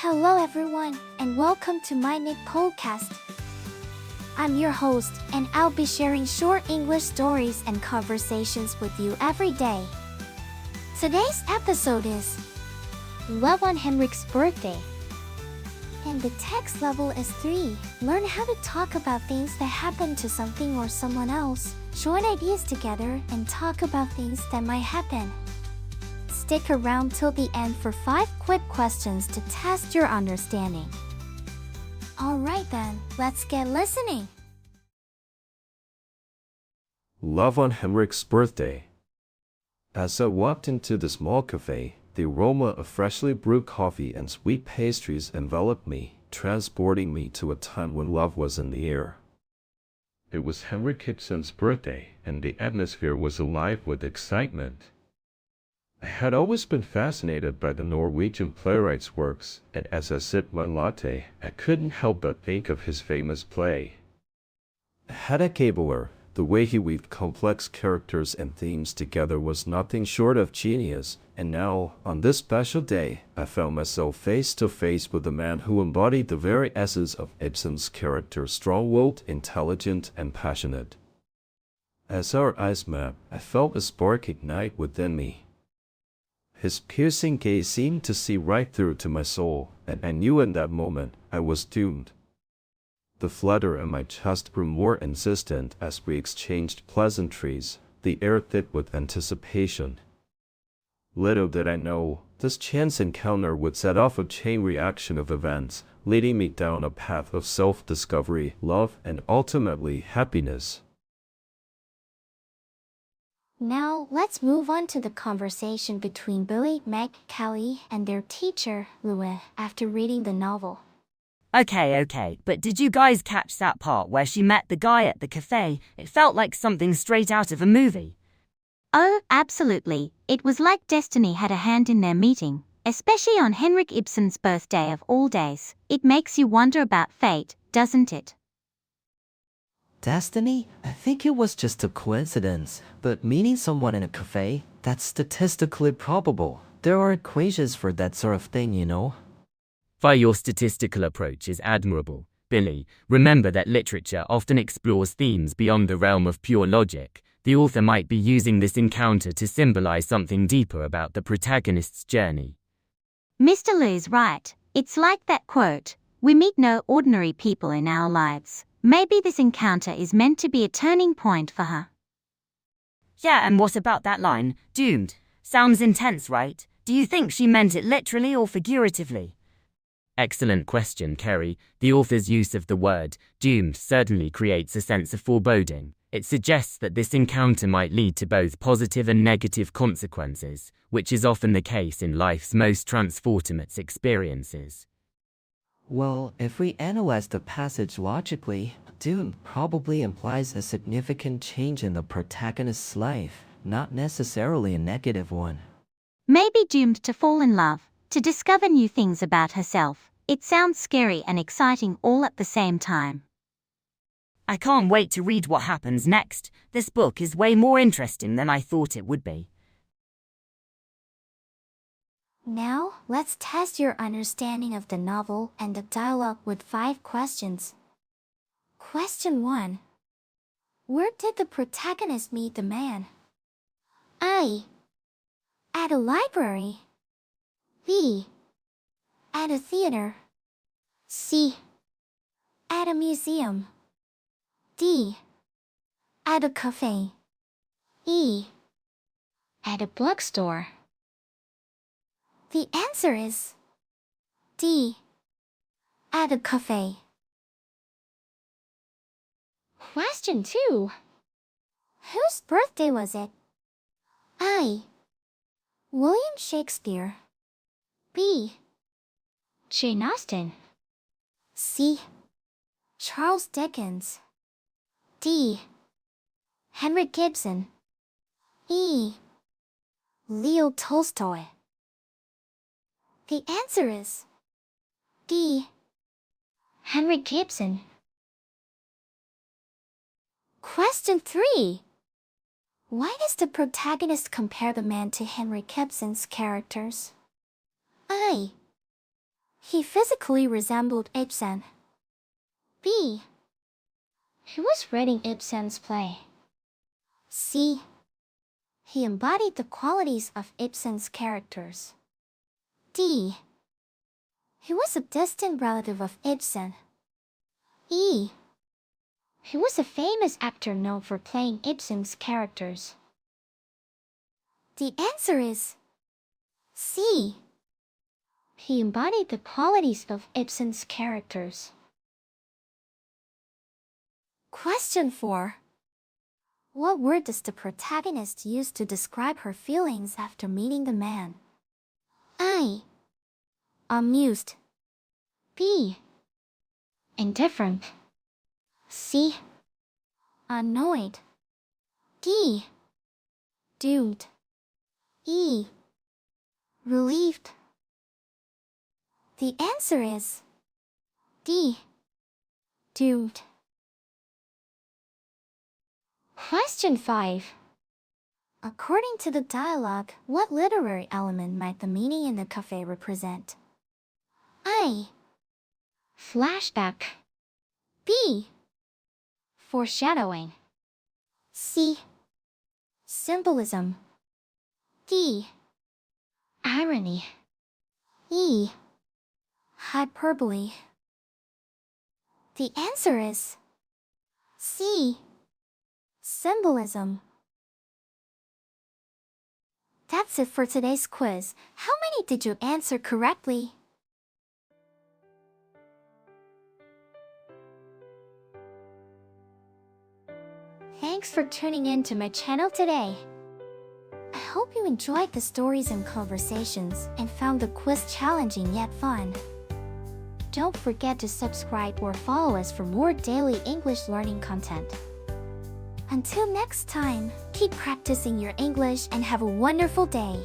Hello everyone, and welcome to MyniQ podcast. I'm your host, and I'll be sharing short English stories and conversations with you every day. Today's episode is Love on Henrik's birthday. And the text level is 3. Learn how to talk about things that happen to something or someone else, join ideas together, and talk about things that might happen. Stick around till the end for 5 quick questions to test your understanding. Alright then, let's get listening. Love on Henrik's birthday. As I walked into the small cafe, the aroma of freshly brewed coffee and sweet pastries enveloped me, transporting me to a time when love was in the air. It was Henrik Ibsen's birthday, and the atmosphere was alive with excitement. I had always been fascinated by the Norwegian playwright's works, and as I sipped my latte, I couldn't help but think of his famous play. Hedda Gabler, the way he weaved complex characters and themes together was nothing short of genius, and now, on this special day, I found myself face to face with a man who embodied the very essence of Ibsen's character: strong-willed, intelligent, and passionate. As our eyes met, I felt a spark ignite within me. His piercing gaze seemed to see right through to my soul, and I knew in that moment I was doomed. The flutter in my chest grew more insistent as we exchanged pleasantries, the air thick with anticipation. Little did I know, this chance encounter would set off a chain reaction of events, leading me down a path of self-discovery, love, and ultimately happiness. Now, let's move on to the conversation between Billy, Meg, Callie, and their teacher, Louis, after reading the novel. Okay, but did you guys catch that part where she met the guy at the cafe? It felt like something straight out of a movie. Oh, absolutely. It was like destiny had a hand in their meeting, especially on Henrik Ibsen's birthday of all days. It makes you wonder about fate, doesn't it? Destiny? I think it was just a coincidence, but meeting someone in a cafe, that's statistically probable. There are equations for that sort of thing, you know? Why, your statistical approach is admirable, Billy. Remember that literature often explores themes beyond the realm of pure logic. The author might be using this encounter to symbolize something deeper about the protagonist's journey. Mr. Lou's right. It's like that quote, "We meet no ordinary people in our lives." Maybe this encounter is meant to be a turning point for her. Yeah, and what about that line, doomed? Sounds intense, right? Do you think she meant it literally or figuratively? Excellent question, Kerry. The author's use of the word doomed certainly creates a sense of foreboding. It suggests that this encounter might lead to both positive and negative consequences, which is often the case in life's most transformative experiences. Well, if we analyze the passage logically, doom probably implies a significant change in the protagonist's life, not necessarily a negative one. Maybe doomed to fall in love, to discover new things about herself. It sounds scary and exciting all at the same time. I can't wait to read what happens next. This book is way more interesting than I thought it would be. Now, let's test your understanding of the novel and the dialogue with 5 questions. Question 1. Where did the protagonist meet the man? A. At a library. B. At a theater. C. At a museum. D. At a cafe. E. At a bookstore. The answer is D. At a cafe. Question 2. Whose birthday was it? A. William Shakespeare. B. Jane Austen. C. Charles Dickens. D. Henrik Ibsen. E. Leo Tolstoy. The answer is D. Henrik Ibsen. Question 3. Why does the protagonist compare the man to Henrik Ibsen's characters? A. He physically resembled Ibsen. B. He was reading Ibsen's play. C. He embodied the qualities of Ibsen's characters. D. He was a distant relative of Ibsen. E. He was a famous actor known for playing Ibsen's characters. The answer is C. He embodied the qualities of Ibsen's characters. Question 4. What word does the protagonist use to describe her feelings after meeting the man? I. Amused. B. Indifferent. C. Annoyed. D. Doomed. E. Relieved. The answer is D. Doomed. Question 5. According to the dialogue, what literary element might the meaning in the cafe represent? I. Flashback. B. Foreshadowing. C. Symbolism. D. Irony. E. Hyperbole. The answer is C. Symbolism. That's it for today's quiz. How many did you answer correctly? Thanks for tuning in to my channel today. I hope you enjoyed the stories and conversations and found the quiz challenging yet fun. Don't forget to subscribe or follow us for more daily English learning content. Until next time, keep practicing your English and have a wonderful day.